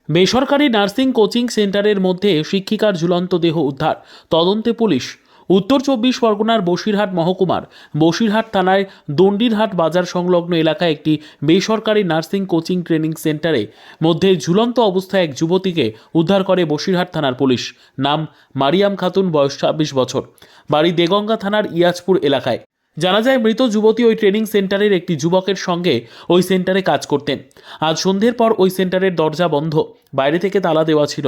বেসরকারি nursing coaching সেন্টারের মধ্যে শিক্ষিকার ঝুলন্ত দেহ উদ্ধার, তদন্তে পুলিশ। উত্তর 24 পরগনার বসিরহাট মহকুমার বসিরহাট থানায় দণ্ডিরহাট বাজার সংলগ্ন এলাকায় একটি বেসরকারি নার্সিং কোচিং ট্রেনিং সেন্টারে মধ্যে ঝুলন্ত অবস্থায় এক যুবতীকে উদ্ধার করে বসিরহাট থানার পুলিশ। নাম মারিয়াম খাতুন, বয়স 26 বছর, বাড়ি দেগঙ্গা থানার ইয়াজপুর এলাকায়। জানা যায়, মৃত যুবতী ওই ট্রেনিং সেন্টারের একটি যুবকের সঙ্গে ওই সেন্টারে কাজ করতেন। আজ সন্ধ্যের পর ওই সেন্টারের দরজা বন্ধ, বাইরে থেকে তালা দেওয়া ছিল।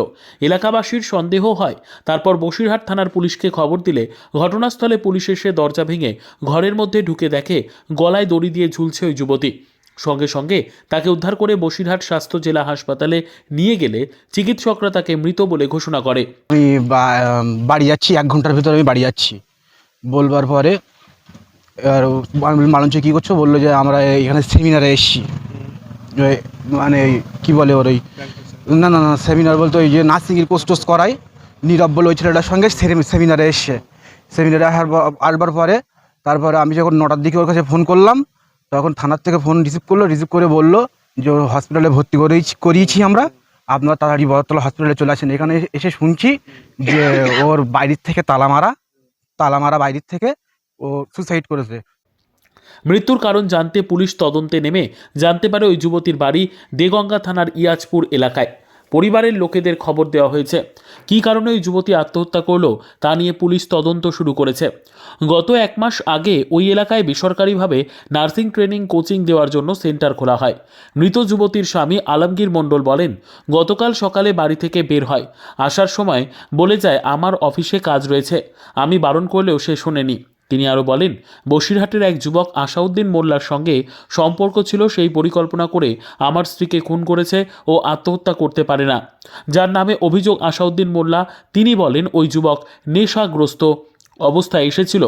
এলাকাবাসীর সন্দেহ হয়, তারপর বসিরহাট থানার পুলিশকে খবর দিলে ঘটনাস্থলে পুলিশ এসে দরজা ভেঙে ঘরের মধ্যে ঢুকে দেখে গলায় দড়ি দিয়ে ঝুলছে ওই যুবতী। সঙ্গে সঙ্গে তাকে উদ্ধার করে বসিরহাট স্বাস্থ্য জেলা হাসপাতালে নিয়ে গেলে চিকিৎসকরা তাকে মৃত বলে ঘোষণা করে। আমি বাড়ি যাচ্ছি, 1 ঘন্টার ভিতরে আমি বাড়ি যাচ্ছি বলবার পরে আর মানুষ কী করছো বললো যে আমরা এখানে সেমিনারে এসেছি, মানে কি বলে ওর ওই না না না সেমিনার বলতে ওই যে নার্সিংয়ের কোর্স টোর্স করাই নীরব বলে ওই ছেলেটার সঙ্গে সেমিনারে এসছে। সেমিনারে আসবার পরে তারপরে আমি যখন 9টার দিকে ওর কাছে ফোন করলাম, তখন থানার থেকে ফোন রিসিভ করলো, রিসিভ করে বললো যে হসপিটালে ভর্তি করিয়েছি আমরা, আপনারা তাড়াতাড়ি বড়তলা হসপিটালে চলে আসেন। এখানে এসে শুনছি যে ওর বাইরের থেকে তালা মারা বাইরের থেকে ও সুসাইড করেছে। মৃত্যুর কারণ জানতে পুলিশ তদন্তে নেমে জানতে পারে ওই যুবতীর বাড়ি দেগঙ্গা থানার ইয়াজপুর এলাকায়। পরিবারের লোকেদের খবর দেওয়া হয়েছে। কী কারণে ওই যুবতী আত্মহত্যা করলো তা নিয়ে পুলিশ তদন্ত শুরু করেছে। গত 1 মাস আগে ওই এলাকায় বেসরকারিভাবে নার্সিং ট্রেনিং কোচিং দেওয়ার জন্য সেন্টার খোলা হয়। মৃত যুবতীর স্বামী আলমগীর মণ্ডল বলেন, গতকাল সকালে বাড়ি থেকে বের হয়, আসার সময় বলে যায় আমার অফিসে কাজ রয়েছে। আমি বারণ করলেও সে শোনেনি। তিনি আরও বলেন, বসিরহাটের এক যুবক আসাউদ্দিন মোল্লার সঙ্গে সম্পর্ক ছিল, সেই পরিকল্পনা করে আমার স্ত্রীকে খুন করেছে ও আত্মহত্যা করতে পারে না। যার নামে অভিযোগ আসাউদ্দিন মোল্লা, তিনি বলেন ওই যুবক নেশাগ্রস্ত অবস্থায় এসেছিল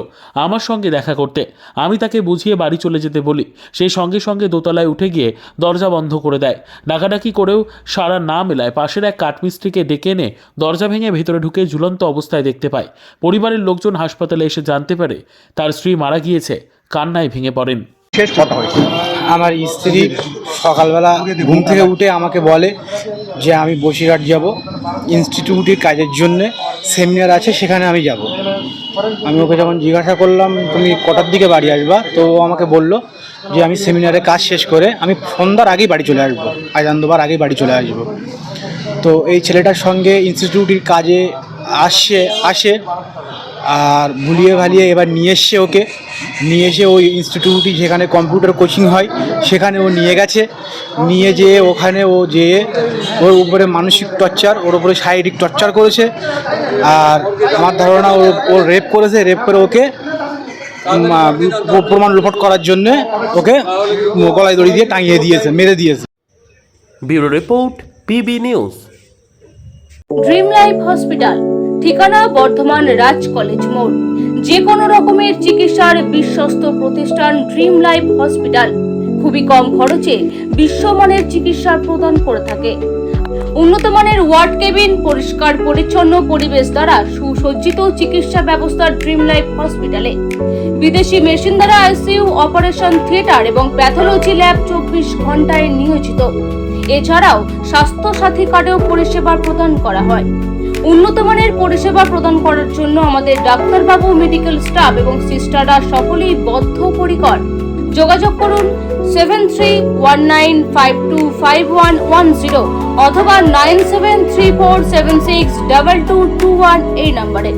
আমার সঙ্গে দেখা করতে। আমি তাকে বুঝিয়ে বাড়ি চলে যেতে বলি, সেই সঙ্গে সঙ্গে দোতলায় উঠে গিয়ে দরজা বন্ধ করে দেয়। ডাকাডাকি করেও সাড়া না মেলায় পাশের এক কাঠমিস্ত্রিকে ডেকে এনে দরজা ভেঙে ভেতরে ঢুকে ঝুলন্ত অবস্থায় দেখতে পায়। পরিবারের লোকজন হাসপাতালে এসে জানতে পারে তার স্ত্রী মারা গিয়েছে। কান্নায় ভেঙে পড়েন। শেষ কথা হয়েছে, আমার স্ত্রী সকালবেলা ঘুম থেকে উঠে আমাকে বলে যে আমি বসিরহাট যাব, ইনস্টিটিউটের কাজের জন্যে সেমিনার আছে, সেখানে আমি যাব। আমি ওকে যখন জিজ্ঞাসা করলাম তুমি কটার দিকে বাড়ি আসবা, তো ও আমাকে বলল যে আমি সেমিনারে কাজ শেষ করে আমি সন্ধ্যার আগেই বাড়ি চলে আসবো, আজান দেওয়ার আগেই বাড়ি চলে আসবো। তো এই ছেলেটার সঙ্গে ইনস্টিটিউটের কাজে আসে আর ভুলিয়ে ভালিয়ে এবার নিয়ে এসে ওই ইনস্টিটিউটে যেখানে কম্পিউটার কোচিং হয় সেখানে ও নিয়ে গেছে। নিয়ে যেয়ে ওখানে ওর উপরে মানসিক টর্চার, ওর উপরে শারীরিক টর্চার করেছে। আর আমার ধারণা ও রেপ করেছে, রেপ করে ওকে প্রমাণ লোপাট করার জন্যে ওকে গলায় দড়ি দিয়ে টাঙিয়ে দিয়েছে, মেরে দিয়েছে। Bureau report, PB news. Dream life hospital, ঠিকানা বর্ধমান রাজ কলেজ মোড়। যে কোনো রকমের চিকিৎসার বিশ্বস্ত প্রতিষ্ঠান ড্রিম লাইফ হসপিটাল খুবই কম খরচে বিশ্বমানের চিকিৎসা প্রদান করে থাকে। উন্নত মানের ওয়ার্ড কেবিন, পরিষ্কার পরিচ্ছন্ন পরিবেশ দ্বারা সুসজ্জিত চিকিৎসা ব্যবস্থা ড্রিম লাইফ হসপিটালে। বিদেশি মেশিন দ্বারা আইসিইউ, অপারেশন থিয়েটার এবং প্যাথোলজি ল্যাব 24 ঘন্টায় নিয়োজিত। এছাড়াও স্বাস্থ্য সাথী কার্ডেও পরিষেবা প্রদান করা হয়। উন্নত মানের পরিষেবা প্রদান করার জন্য আমাদের ডাক্তারবাবু, মেডিকেল স্টাফ এবং সিস্টাররা সকলেই বদ্ধপরিকর। যোগাযোগ করুন 7319525110 অথবা 9734762221 এই নম্বরে।